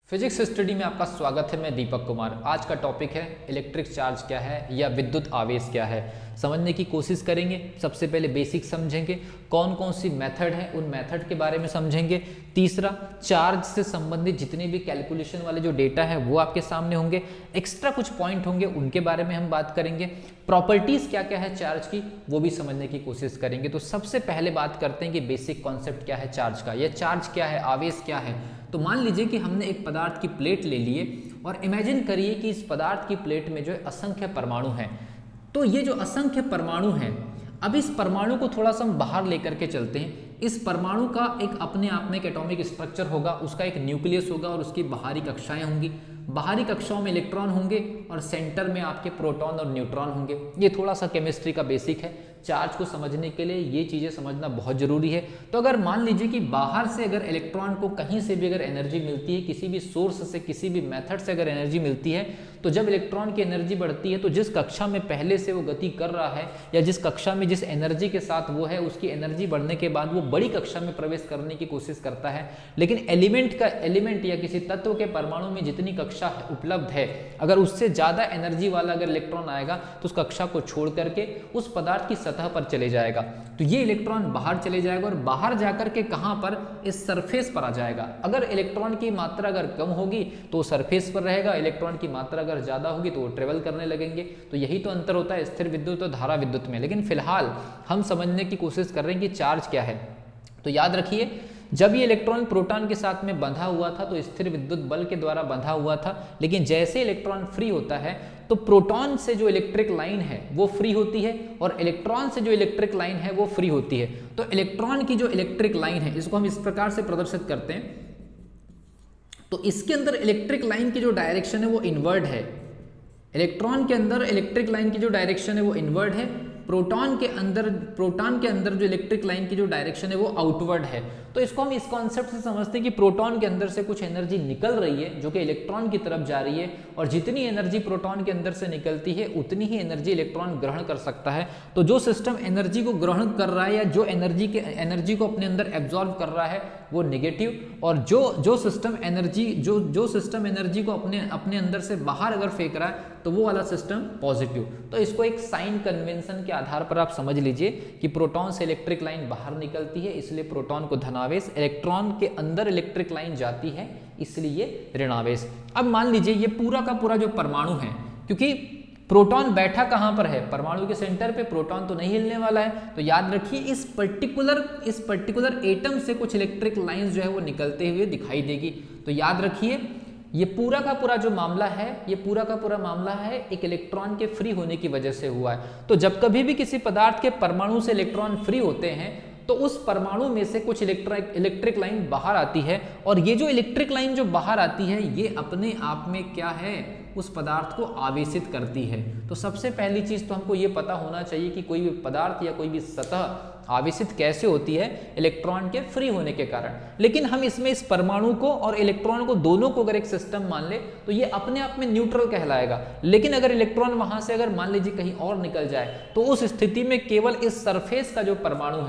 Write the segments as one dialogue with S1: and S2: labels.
S1: Physics study में आपका स्वागत है। मैं दीपक कुमार। आज का टॉपिक है इलेक्ट्रिक चार्ज क्या है या विद्युत आवेश क्या है, समझने की कोशिश करेंगे। सबसे पहले बेसिक समझेंगे, कौन कौन सी मेथड है उन मेथड के बारे में समझेंगे। तीसरा, चार्ज से संबंधित जितने भी कैलकुलेशन वाले जो डेटा है वो आपके सामने होंगे। एक्स्ट्रा कुछ पॉइंट होंगे उनके बारे में हम बात करेंगे। प्रॉपर्टीज क्या क्या है चार्ज की वो भी समझने की कोशिश करेंगे। तो सबसे पहले बात करते हैं कि बेसिक कॉन्सेप्ट क्या है चार्ज का, या चार्ज क्या है, आवेश क्या है। तो मान लीजिए कि हमने एक पदार्थ की प्लेट ले लिए और इमेजिन करिए कि इस पदार्थ की प्लेट में जो है असंख्य परमाणु हैं। तो ये जो असंख्य परमाणु हैं, अब इस परमाणु को थोड़ा सा हम बाहर लेकर के चलते हैं। इस परमाणु का एक अपने आप में एक एटॉमिक स्ट्रक्चर होगा, उसका एक न्यूक्लियस होगा और उसकी बाहरी कक्षाएं होंगी। बाहरी कक्षाओं में इलेक्ट्रॉन होंगे और सेंटर में आपके प्रोटॉन और न्यूट्रॉन होंगे। ये थोड़ा सा केमिस्ट्री का बेसिक है। चार्ज को समझने के लिए ये चीज़ें समझना बहुत जरूरी है। तो अगर मान लीजिए कि बाहर से अगर इलेक्ट्रॉन को कहीं से भी अगर एनर्जी मिलती है, किसी भी सोर्स से, किसी भी मेथड से अगर एनर्जी मिलती है, तो जब इलेक्ट्रॉन की एनर्जी बढ़ती है तो जिस कक्षा में पहले से वो गति कर रहा है या जिस कक्षा में जिस एनर्जी के साथ वो है, उसकी एनर्जी बढ़ने के बाद वो बड़ी कक्षा में प्रवेश करने की कोशिश करता है। लेकिन एलिमेंट या किसी तत्व के परमाणु में जितनी कक्षा उपलब्ध है, अगर उससे ज्यादा एनर्जी वाला अगर इलेक्ट्रॉन आएगा तो उस कक्षा को छोड़ करके उस पदार्थ की सतह पर चले जाएगा। तो ये इलेक्ट्रॉन बाहर चले जाएगा और बाहर जाकर के कहां पर, इस सरफेस पर आ जाएगा। अगर इलेक्ट्रॉन की मात्रा अगर कम होगी तो सरफेस पर रहेगा, इलेक्ट्रॉन की मात्रा अगर ज्यादा होगी तो वो ट्रेवल करने लगेंगे। तो यही तो अंतर होता है स्थिर विद्युत और धारा विद्युत में। लेकिन फिलहाल हम समझने की कोशिश कर रहे हैं कि चार्ज क्या है। तो याद रखिए, जब ये इलेक्ट्रॉन प्रोटॉन के साथ में बंधा हुआ था तो स्थिर विद्युत बल के द्वारा बंधा हुआ था। लेकिन जैसे इलेक्ट्रॉन फ्री होता है तो प्रोटॉन से जो इलेक्ट्रिक लाइन है वो फ्री होती है और इलेक्ट्रॉन से जो इलेक्ट्रिक लाइन है वो फ्री होती है। तो इलेक्ट्रॉन की जो इलेक्ट्रिक लाइन है, इसको हम इस प्रकार से प्रदर्शित करते हैं। तो इसके अंदर इलेक्ट्रिक लाइन की जो डायरेक्शन है वो इनवर्ड है। इलेक्ट्रॉन के अंदर इलेक्ट्रिक लाइन की जो डायरेक्शन है वो इनवर्ड है। प्रोटॉन के अंदर जो इलेक्ट्रिक लाइन की जो डायरेक्शन है वो आउटवर्ड है। तो इसको हम इस कॉन्सेप्ट से समझते हैं कि प्रोटॉन के अंदर से कुछ एनर्जी निकल रही है जो कि इलेक्ट्रॉन की तरफ जा रही है, और जितनी एनर्जी प्रोटॉन के अंदर से निकलती है उतनी ही एनर्जी इलेक्ट्रॉन ग्रहण कर सकता है। तो जो सिस्टम एनर्जी को ग्रहण कर रहा है या जो एनर्जी को अपने अंदर एब्जॉर्ब कर रहा है वो नेगेटिव, और जो सिस्टम एनर्जी को अपने अंदर से बाहर अगर फेंक रहा है तो वो वाला सिस्टम पॉजिटिव। तो इसको एक साइन कन्वेंशन के आधार पर आप समझ लीजिए कि प्रोटॉन से इलेक्ट्रिक लाइन बाहर निकलती है, इसलिए प्रोटॉन को धनावेश, इलेक्ट्रॉन के अंदर इलेक्ट्रिक लाइन जाती है इसलिए ऋणावेश। अब मान लीजिए ये पूरा का पूरा जो परमाणु है, क्योंकि प्रोटॉन बैठा कहां पर है, परमाणु के सेंटर पे, प्रोटॉन तो नहीं हिलने वाला है। तो याद रखिए इस पर्टिकुलर एटम से कुछ इलेक्ट्रिक लाइंस जो है वो निकलते हुए दिखाई देगी। तो याद रखिए ये पूरा का पूरा जो मामला है एक इलेक्ट्रॉन के फ्री होने की वजह से हुआ है। तो जब कभी भी किसी पदार्थ के परमाणु से इलेक्ट्रॉन फ्री होते हैं तो उस परमाणु में से कुछ इलेक्ट्रिक लाइन बाहर आती है, और ये जो इलेक्ट्रिक लाइन जो बाहर आती है ये अपने आप में क्या है, उस पदार्थ को आवेशित करती है। तो सबसे पहली चीज तो हमको ये पता होना चाहिए कि कोई भी पदार्थ या कोई भी सतह आवेशित कैसे होती है, इलेक्ट्रॉन के फ्री होने के कारण। लेकिन हम इसमें इस परमाणु को और इलेक्ट्रॉन को दोनों को अगर एक सिस्टम मान ले तो ये अपने आप में न्यूट्रल कहलाएगा। लेकिन अगर इलेक्ट्रॉन वहां से अगर मान लीजिए कहीं और निकल जाए तो उस स्थिति में केवल इस सरफेस का जो परमाणु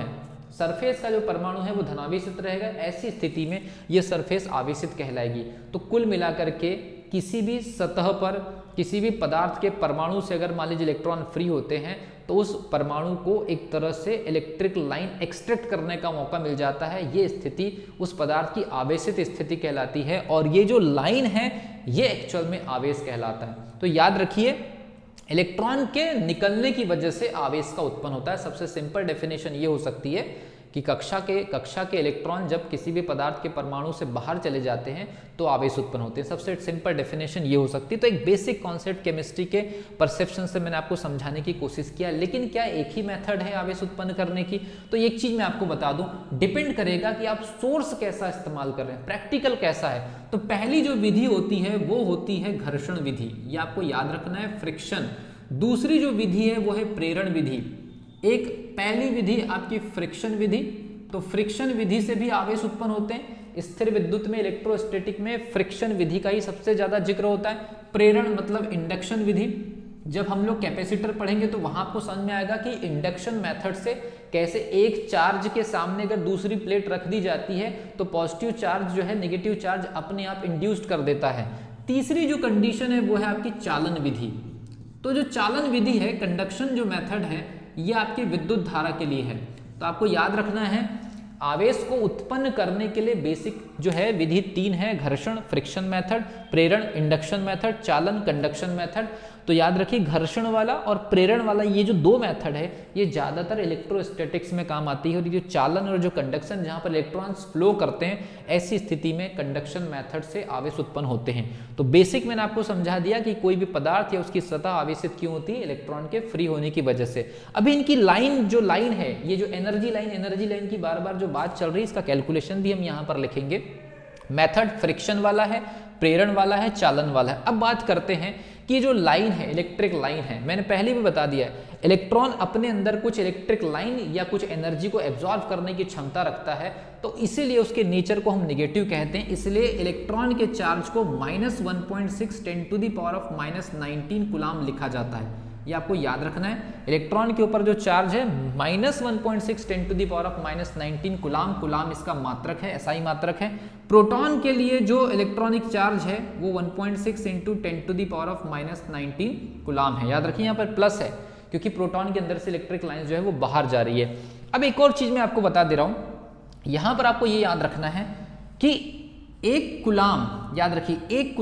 S1: है वो धनावेशित रहेगा। ऐसी स्थिति में ये सरफेस आवेशित कहलाएगी। तो कुल मिलाकर के किसी भी सतह पर किसी भी पदार्थ के परमाणु से अगर मान लीजिए इलेक्ट्रॉन फ्री होते हैं तो उस परमाणु को एक तरह से इलेक्ट्रिक लाइन एक्सट्रैक्ट करने का मौका मिल जाता है। ये स्थिति उस पदार्थ की आवेशित स्थिति कहलाती है, और ये जो लाइन है ये एक्चुअल में आवेश कहलाता है। तो याद रखिए इलेक्ट्रॉन के निकलने की वजह से आवेश का उत्पन्न होता है। सबसे सिंपल डेफिनेशन ये हो सकती है कि कक्षा के इलेक्ट्रॉन जब किसी भी पदार्थ के परमाणु से बाहर चले जाते हैं तो आवेश उत्पन्न होते हैं। सबसे सिंपल डेफिनेशन ये हो सकती है। तो एक बेसिक कॉन्सेप्ट केमिस्ट्री के परसेप्शन से मैंने आपको समझाने की कोशिश किया। लेकिन क्या एक ही मेथड है आवेश उत्पन्न करने की? तो एक चीज मैं आपको बता दूं, डिपेंड करेगा कि आप सोर्स कैसा इस्तेमाल कर रहे हैं, प्रैक्टिकल कैसा है। तो पहली जो विधि होती है वो होती है घर्षण विधि, ये आपको याद रखना है, फ्रिक्शन। दूसरी जो विधि है वो है प्रेरण विधि। एक पहली विधि आपकी फ्रिक्शन विधि। तो फ्रिक्शन विधि से भी आवेश उत्पन्न होते हैं। स्थिर विद्युत में, इलेक्ट्रोस्टैटिक में फ्रिक्शन विधि का ही सबसे ज्यादा जिक्र होता है। प्रेरण मतलब इंडक्शन विधि। जब हम लोग कैपेसिटर पढ़ेंगे तो वहां आपको समझ में आएगा कि इंडक्शन मेथड से कैसे एक चार्ज के सामने अगर दूसरी प्लेट रख दी जाती है तो पॉजिटिव चार्ज जो है नेगेटिव चार्ज अपने आप इंड्यूस्ड कर देता है। तीसरी जो कंडीशन है वो है आपकी चालन विधि। तो जो चालन विधि है, कंडक्शन जो मेथड है, ये आपकी विद्युत धारा के लिए है। तो आपको याद रखना है आवेश को उत्पन्न करने के लिए बेसिक जो है विधि 3 है, घर्षण फ्रिक्शन मेथड, प्रेरण इंडक्शन मेथड, चालन कंडक्शन मेथड। तो याद रखिए घर्षण वाला और प्रेरण वाला ये जो 2 मेथड है ये ज्यादातर इलेक्ट्रोस्टैटिक्स में काम आती है, और ये जो चालन और जो कंडक्शन जहां पर इलेक्ट्रॉन्स फ्लो करते हैं ऐसी स्थिति में कंडक्शन मेथड से आवेश उत्पन्न होते हैं। तो बेसिक मैंने आपको समझा दिया कि कोई भी पदार्थ या उसकी सतह आवेशित क्यों होती है, इलेक्ट्रॉन के फ्री होने की वजह से। अभी इनकी लाइन जो लाइन है, ये जो एनर्जी लाइन की बार बार जो बात चल रही है, इसका कैलकुलेशन भी हम यहाँ पर लिखेंगे। मेथड फ्रिक्शन वाला है, प्रेरण वाला है, चालन वाला है। अब बात करते हैं कि जो लाइन है, इलेक्ट्रिक लाइन है, मैंने पहले भी बता दिया है इलेक्ट्रॉन अपने अंदर कुछ इलेक्ट्रिक लाइन या कुछ एनर्जी को एब्जॉर्ब करने की क्षमता रखता है, तो इसीलिए उसके नेचर को हम नेगेटिव कहते हैं। इसलिए इलेक्ट्रॉन के चार्ज को -1.6 10 - 19 कूलाम लिखा जाता है। ये आपको याद रखना है। इलेक्ट्रॉन के ऊपर जो चार्ज है -1.6 10 - 19 कूलाम, कूलाम इसका मात्रक है, एसआई मात्रक है। प्रोटॉन के लिए जो इलेक्ट्रॉनिक चार्ज है वो 1.6 × 10 - 19 कूलाम है। याद रखिए यहाँ पर प्लस है क्योंकि प्रोटॉन के अंदर से इलेक्ट्रिक लाइन जो है वो बाहर जा रही है। अब एक और चीज मैं आपको बता दे रहा हूं, यहां पर आपको ये याद रखना है कि एक कूलाम, याद रखिए एक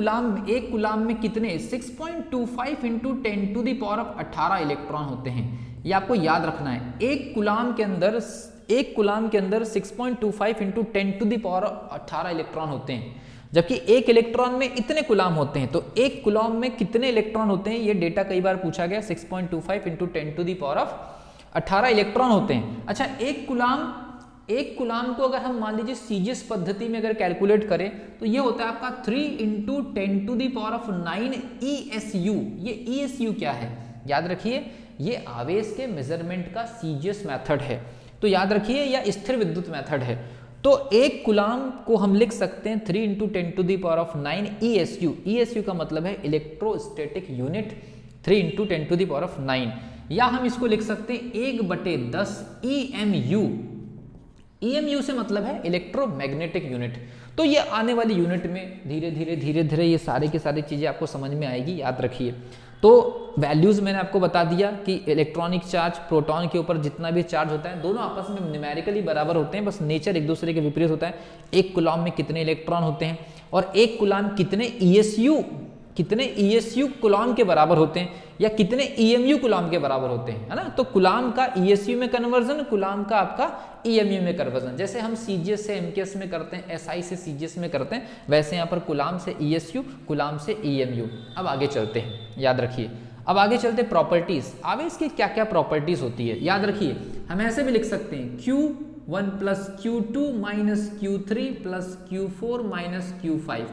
S1: कूलाम में कितने 6.25 × 10 - 18 इलेक्ट्रॉन होते हैं। ये आपको याद रखना है। एक कूलाम के अंदर 6.25 × 10 - 18 इलेक्ट्रॉन होते हैं, जबकि एक इलेक्ट्रॉन में इतने कूलाम होते हैं। तो एक कूलाम में कितने इलेक्ट्रॉन होते हैं, ये डेटा कई बार पूछा गया। 6.25 × 10 - 18 इलेक्ट्रॉन होते हैं। अच्छा, एक कूलाम को अगर हम मान लीजिए सीजीएस पद्धति में अगर कैलकुलेट करें तो ये होता है आपका 3 × 10⁹ ESU। ये ESU क्या है, याद रखिए ये आवेश के मेजरमेंट का सीजीएस मेथड है। तो याद रखिए या स्थिर विद्युत मेथड है। तो एक कूलाम को हम लिख सकते हैं 3 × 10⁹ ESU। ESU का मतलब है इलेक्ट्रोस्टैटिक यूनिट 3 × 10⁹, या हम इसको लिख सकते हैं 1/10 EMU। EMU से मतलब है इलेक्ट्रोमैग्नेटिक यूनिट। तो ये आने वाली यूनिट में धीरे धीरे ये सारे की सारी चीजें आपको समझ में आएगी, याद रखिए। तो वैल्यूज मैंने आपको बता दिया कि इलेक्ट्रॉनिक चार्ज, प्रोटॉन के ऊपर जितना भी चार्ज होता है दोनों आपस में न्यूमेरिकली बराबर होते हैं, बस नेचर एक दूसरे के विपरीत होता है। एक कूलाम में कितने इलेक्ट्रॉन होते हैं और एक कूलाम कितने ESU कूलाम के बराबर होते हैं या कितने EMU कूलाम के बराबर होते हैं, है ना। तो कूलाम का ESU में कन्वर्जन, कूलाम का आपका EMU में कन्वर्जन। जैसे हम CGS से MKS में करते हैं, SI से CGS में करते हैं, वैसे यहाँ पर कूलाम से ESU, कूलाम से EMU। अब आगे चलते हैं, याद रखिए। अब आगे चलते प्रॉपर्टीज, आवेश की क्या क्या प्रॉपर्टीज होती है, याद रखिए। हम ऐसे भी लिख सकते हैं Q1 + Q2 - Q3 + Q4 - Q5।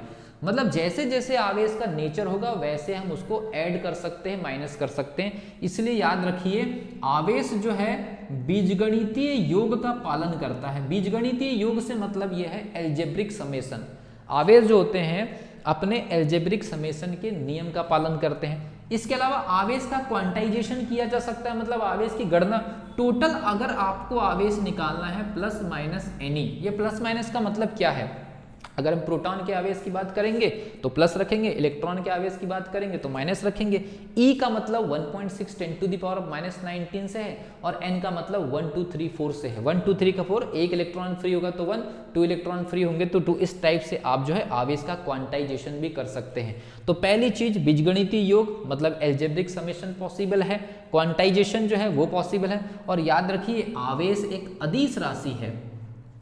S1: मतलब जैसे जैसे आवेश का नेचर होगा वैसे हम उसको ऐड कर सकते हैं, माइनस कर सकते हैं। इसलिए याद रखिए आवेश जो है बीजगणितीय योग का पालन करता है। बीजगणितीय योग से मतलब यह है एल्जेब्रिक समेशन। आवेश जो होते हैं अपने एल्जेब्रिक समेशन के नियम का पालन करते हैं। इसके अलावा आवेश का क्वांटाइजेशन किया जा सकता है, मतलब आवेश की गणना टोटल अगर आपको आवेश निकालना है +- NE। ये +- का मतलब क्या है, अगर हम प्रोटॉन के आवेश की बात करेंगे तो प्लस रखेंगे, इलेक्ट्रॉन के आवेश की बात करेंगे तो माइनस रखेंगे। E का मतलब 1.6 10 - 19 से है और N का मतलब 1 2 3 4 से है। 1 2 3 का 4, एक इलेक्ट्रॉन फ्री होगा तो 1, 2 इलेक्ट्रॉन फ्री होंगे तो 2। इस टाइप से आप जो है आवेश का क्वांटाइजेशन भी कर सकते हैं। तो पहली चीज बीजगणितीय योग मतलब एल्जेब्रिक समेशन पॉसिबल है, क्वांटाइजेशन जो है वो पॉसिबल है। और याद रखिए आवेश एक अदिश राशि है।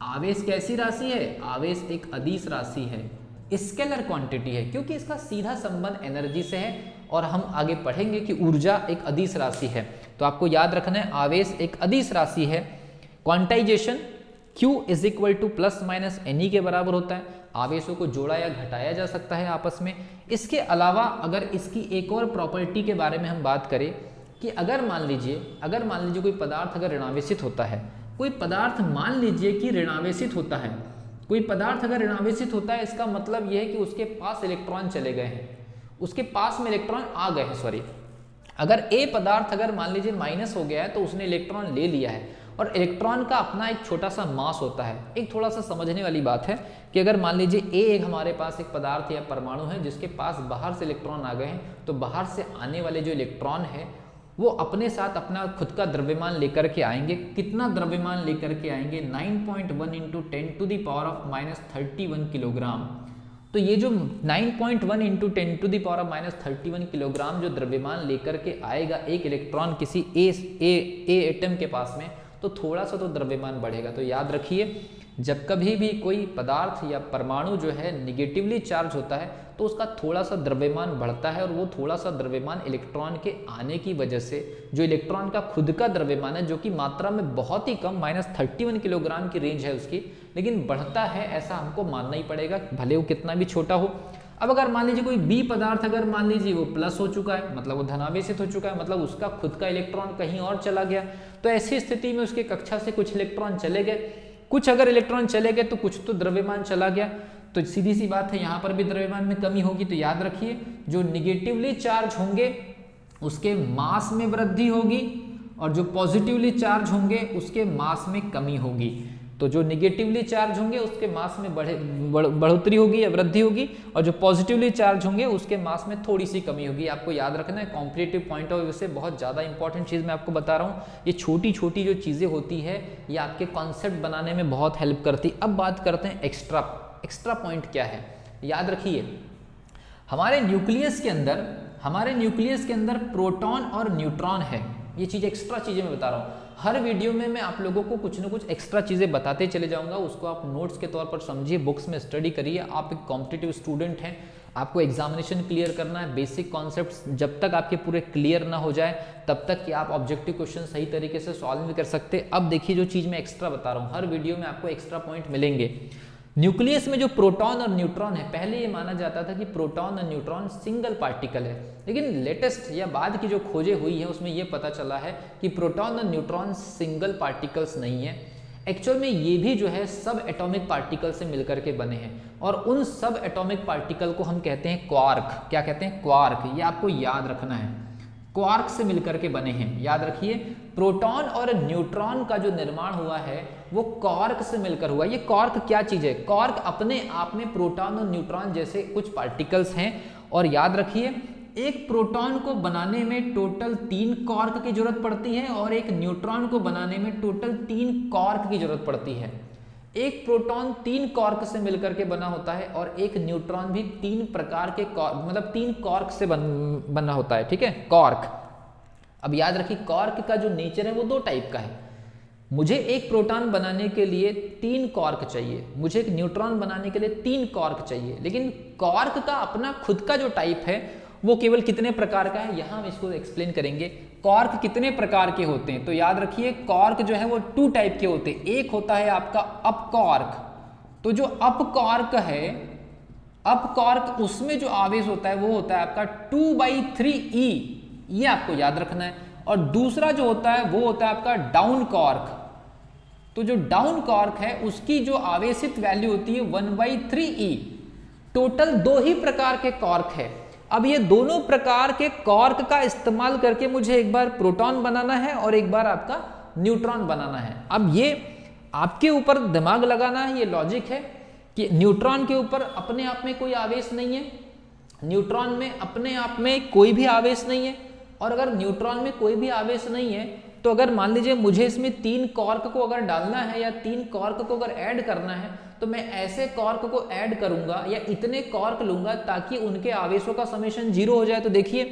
S1: आवेश कैसी राशि है, आवेश एक अदिश राशि है, स्केलर क्वांटिटी है, क्योंकि इसका सीधा संबंध एनर्जी से है। और हम आगे पढ़ेंगे कि ऊर्जा एक अदिश राशि है। तो आपको याद रखना है आवेश एक अदिश राशि है। क्वांटाइजेशन Q = +- NE के बराबर होता है। आवेशों को जोड़ा या घटाया जा सकता है आपस में। इसके अलावा अगर इसकी एक और प्रॉपर्टी के बारे में हम बात करें कि अगर मान लीजिए कोई पदार्थ अगर ऋणावेशित होता है, कोई पदार्थ मान लीजिए कि ऋणावेशित होता है, कोई पदार्थ अगर ऋणावेशित होता है इसका मतलब यह है कि उसके पास इलेक्ट्रॉन चले गए हैं, उसके पास में इलेक्ट्रॉन आ गए हैं, अगर ए पदार्थ अगर मान लीजिए माइनस हो गया है तो उसने इलेक्ट्रॉन ले लिया है, और इलेक्ट्रॉन का अपना एक छोटा सा मास होता है। एक थोड़ा सा समझने वाली बात है कि अगर मान लीजिए ए एक हमारे पास एक पदार्थ या परमाणु है जिसके पास बाहर से इलेक्ट्रॉन आ गए हैं, तो बाहर से आने वाले जो इलेक्ट्रॉन है वो अपने साथ अपना खुद का द्रव्यमान लेकर के आएंगे। कितना द्रव्यमान लेकर के आएंगे? 9.1 इंटू 10⁻³ किलोग्राम। तो ये जो 9.1 इंटू 10⁻³ किलोग्राम जो द्रव्यमान लेकर के आएगा एक इलेक्ट्रॉन किसी ए एटम के पास में, तो थोड़ा सा तो द्रव्यमान बढ़ेगा। तो याद रखिए, जब कभी भी कोई पदार्थ या परमाणु जो है निगेटिवली चार्ज होता है तो उसका थोड़ा सा द्रव्यमान बढ़ता है, और वो थोड़ा सा द्रव्यमान इलेक्ट्रॉन के आने की वजह से, जो इलेक्ट्रॉन का खुद का द्रव्यमान है जो कि मात्रा में बहुत ही कम -31 किलोग्राम की रेंज है उसकी, लेकिन बढ़ता है, ऐसा हमको मानना ही पड़ेगा, भले वो कितना भी छोटा हो। अब अगर मान लीजिए कोई बी पदार्थ अगर मान लीजिए वो प्लस हो चुका है, मतलब वो धनावेशित हो चुका है, मतलब उसका खुद का इलेक्ट्रॉन कहीं और चला गया, तो ऐसी स्थिति में उसके कक्षा से कुछ इलेक्ट्रॉन चले गए। कुछ अगर इलेक्ट्रॉन चले गए तो कुछ तो द्रव्यमान चला गया, तो सीधी सी बात है यहाँ पर भी द्रव्यमान में कमी होगी। तो याद रखिए, जो निगेटिवली चार्ज होंगे उसके मास में वृद्धि होगी, और जो पॉजिटिवली चार्ज होंगे उसके मास में कमी होगी। तो जो निगेटिवली चार्ज होंगे उसके मास में बढ़ोतरी होगी या वृद्धि होगी, और जो पॉजिटिवली चार्ज होंगे उसके मास में थोड़ी सी कमी होगी। आपको याद रखना है, कॉम्पिटिटिव पॉइंट ऑफ व्यू से बहुत ज़्यादा इंपॉर्टेंट चीज़ मैं आपको बता रहा हूँ। ये छोटी छोटी जो चीज़ें होती है ये आपके कॉन्सेप्ट बनाने में बहुत हेल्प करती। अब बात करते हैं एक्स्ट्रा पॉइंट क्या है। याद रखिए, हमारे न्यूक्लियस के अंदर प्रोटॉन और न्यूट्रॉन है। ये चीज़ एक्स्ट्रा चीज़ें मैं बता रहा हूँ। हर वीडियो में मैं आप लोगों को कुछ ना कुछ एक्स्ट्रा चीज़ें बताते चले जाऊंगा, उसको आप नोट्स के तौर पर समझिए, बुक्स में स्टडी करिए। आप एक कॉम्पिटिटिव स्टूडेंट हैं, आपको एग्जामिनेशन क्लियर करना है। बेसिक कॉन्सेप्ट्स जब तक आपके पूरे क्लियर ना हो जाए तब तक कि आप ऑब्जेक्टिव क्वेश्चन सही तरीके से सॉल्व नहीं कर सकते। अब देखिए, जो चीज़ मैं एक्स्ट्रा बता रहा हूँ, हर वीडियो में आपको एक्स्ट्रा पॉइंट मिलेंगे। न्यूक्लियस में जो प्रोटॉन और न्यूट्रॉन है, पहले ये माना जाता था कि प्रोटॉन और न्यूट्रॉन सिंगल पार्टिकल है, लेकिन लेटेस्ट या बाद की जो खोजें हुई है उसमें ये पता चला है कि प्रोटॉन और न्यूट्रॉन सिंगल पार्टिकल्स नहीं है। एक्चुअल में ये भी जो है सब एटॉमिक पार्टिकल से मिलकर के बने हैं, और उन सब एटॉमिक पार्टिकल को हम कहते हैं क्वार्क। क्या कहते हैं? क्वार्क। ये आपको याद रखना है, क्वार्क से मिलकर के बने हैं। याद रखिए, प्रोटॉन और न्यूट्रॉन का जो निर्माण हुआ है वो क्वार्क से मिलकर हुआ। ये क्वार्क क्या चीज है? क्वार्क अपने आप में प्रोटॉन और न्यूट्रॉन जैसे कुछ पार्टिकल्स हैं। और याद रखिए, एक प्रोटॉन को बनाने में टोटल 3 क्वार्क की जरूरत पड़ती है, और एक न्यूट्रॉन को बनाने में टोटल 3 क्वार्क की जरूरत पड़ती है। एक प्रोटॉन 3 क्वार्क से मिलकर के बना होता है, और एक न्यूट्रॉन भी 3 प्रकार के मतलब 3 क्वार्क से बना होता है। ठीक है, क्वार्क। अब याद रखिए, क्वार्क का जो नेचर है वो 2 टाइप का है। मुझे एक प्रोटॉन बनाने के लिए 3 क्वार्क चाहिए, मुझे एक न्यूट्रॉन बनाने के लिए 3 क्वार्क चाहिए, लेकिन क्वार्क का अपना खुद का जो टाइप है वो केवल कितने प्रकार का है, यहां हम इसको एक्सप्लेन करेंगे। क्वार्क कितने प्रकार के होते हैं? तो याद रखिए, क्वार्क जो है वो 2 टाइप के होते हैं। एक होता है आपका अप क्वार्क। तो जो अप क्वार्क है, अप क्वार्क, उसमें जो आवेश होता है वो होता है आपका 2/3e, ये आपको याद रखना है। और दूसरा जो होता है वो होता है आपका डाउन क्वार्क। तो जो डाउन क्वार्क है उसकी जो आवेशित वैल्यू होती है 1/3e। टोटल 2 ही प्रकार के क्वार्क है। अब ये दोनों प्रकार के क्वार्क का इस्तेमाल करके मुझे एक बार प्रोटॉन बनाना है और एक बार आपका न्यूट्रॉन बनाना है। अब ये आपके ऊपर दिमाग लगाना है, ये लॉजिक है कि न्यूट्रॉन के ऊपर अपने आप में कोई आवेश नहीं है, न्यूट्रॉन में अपने आप में कोई भी आवेश नहीं है। और अगर न्यूट्रॉन में कोई भी आवेश नहीं है तो अगर मान लीजिए मुझे इसमें 3 क्वार्क को अगर डालना है या 3 क्वार्क को अगर ऐड करना है, तो मैं ऐसे क्वार्क को ऐड करूंगा या इतने क्वार्क लूंगा ताकि उनके आवेशों का समेशन 0 हो जाए। तो देखिए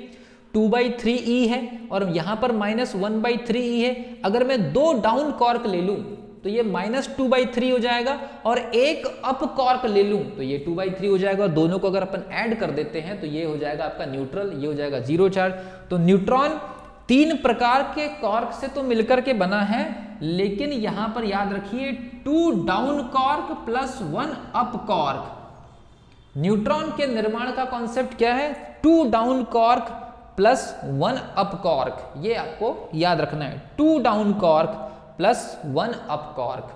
S1: 2/3e है और यहां पर -1/3e है। अगर मैं 2 डाउन क्वार्क ले लूं तो ये -2/3 हो जाएगा, और एक अप क्वार्क ले लूं तो ये 2/3 हो जाएगा। और दोनों को अगर अपन ऐड कर देते हैं तो ये हो जाएगा आपका न्यूट्रल, ये हो जाएगा 0 चार्ज। तो न्यूट्रॉन 3 प्रकार के क्वार्क से तो मिलकर के बना है, लेकिन यहां पर याद रखिए 2 down quark plus 1 up quark. Neutron के निर्माण का कॉन्सेप्ट क्या है? 2 down quark plus 1 up quark, ये आपको याद रखना है। 2 down quark plus 1 up quark.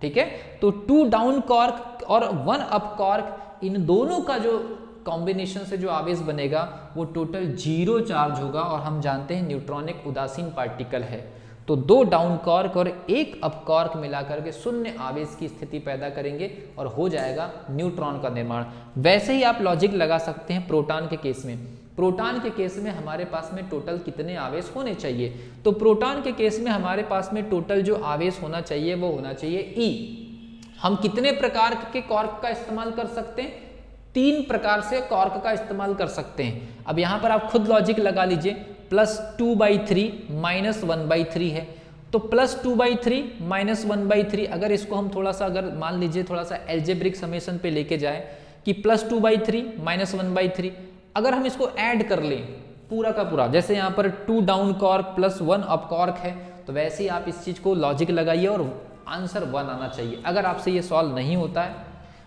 S1: ठीक है, तो 2 डाउन क्वार्क और 1 अप क्वार्क, इन दोनों का जो कॉम्बिनेशन से जो आवेश बनेगा वो टोटल 0 चार्ज होगा और हम जानते हैं न्यूट्रॉन एक उदासीन पार्टिकल है। तो 2 डाउन कॉर्क और 1 अप कॉर्क मिलाकर के शून्य आवेश की स्थिति पैदा करेंगे और हो जाएगा न्यूट्रॉन का निर्माण। वैसे ही आप लॉजिक लगा सकते हैं प्रोटॉन के केस में। प्रोटॉन के केस में हमारे पास में टोटल कितने आवेश होने चाहिए? तो प्रोटॉन के केस में हमारे पास में टोटल जो आवेश होना चाहिए वो होना चाहिए E। हम कितने प्रकार के कॉर्क का इस्तेमाल कर सकते हैं? 3 प्रकार से कॉर्क का इस्तेमाल कर सकते हैं। अब यहां पर आप खुद लॉजिक लगा लीजिए, +2/3 -1/3 है, तो +2/3 -1/3 अगर इसको हम थोड़ा सा अगर मान लीजिए थोड़ा सा एल्जेब्रिक समेशन पे लेके जाए कि +2/3 -1/3 अगर हम इसको ऐड कर लें पूरा का पूरा, जैसे यहाँ पर 2 डाउन कॉर्क +1 अप कॉर्क है, तो वैसे ही आप इस चीज को लॉजिक लगाइए और आंसर 1 आना चाहिए। अगर आपसे ये सॉल्व नहीं होता है,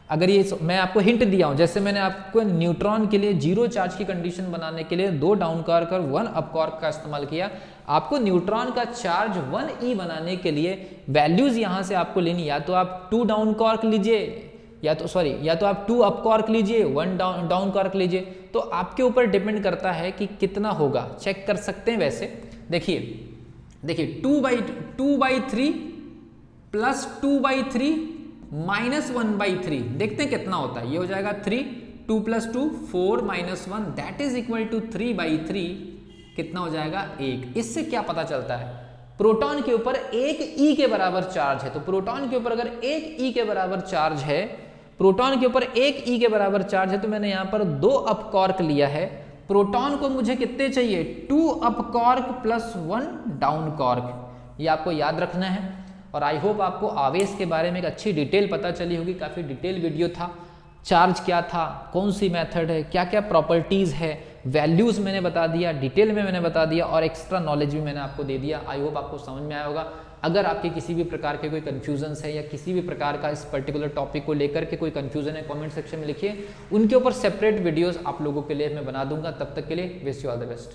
S1: अगर ये मैं आपको हिंट दिया हूं, जैसे मैंने आपको न्यूट्रॉन के लिए 0 चार्ज की कंडीशन बनाने के लिए 2 डाउन कॉर्क और 1 अप कॉर्क का इस्तेमाल किया, आपको न्यूट्रॉन का चार्ज 1e बनाने के लिए वैल्यूज यहां से आपको लेनी, या तो आप 2 डाउन कॉर्क लीजिए या तो आप 2 अप कॉर्क लीजिए, 1 डाउन कॉर्क लीजिए, तो आपके ऊपर डिपेंड करता है कि कितना होगा। चेक कर सकते हैं। वैसे देखिए 2/3 +2/3 -1/3 देखते हैं कितना होता है। ये हो जाएगा 3, 2 + 2 4 -1 दैट इज इक्वल टू 3/3 कितना हो जाएगा 1। इससे क्या पता चलता है? प्रोटॉन के ऊपर 1 E के बराबर चार्ज है। तो प्रोटॉन के ऊपर अगर 1 E के बराबर चार्ज है, प्रोटॉन के ऊपर 1 E के बराबर चार्ज है, तो मैंने यहां पर 2 अप कॉर्क लिया है। प्रोटॉन को मुझे कितने चाहिए? 2 अप कॉर्क +1 डाउन कॉर्क। ये आपको याद रखना है। और आई होप आपको आवेश के बारे में एक अच्छी डिटेल पता चली होगी। काफ़ी डिटेल वीडियो था। चार्ज क्या था, कौन सी मेथड है, क्या क्या प्रॉपर्टीज़ है, वैल्यूज़ मैंने बता दिया, डिटेल में मैंने बता दिया और एक्स्ट्रा नॉलेज भी मैंने आपको दे दिया। आई होप आपको समझ में आया होगा। अगर आपके किसी भी प्रकार के कोई कन्फ्यूजन्स है या किसी भी प्रकार का इस पर्टिकुलर टॉपिक को लेकर के कोई कन्फ्यूजन है, कमेंट सेक्शन में लिखिए। उनके ऊपर सेपरेट वीडियोस आप लोगों के लिए मैं बना दूंगा। तब तक के लिए wish you all the best.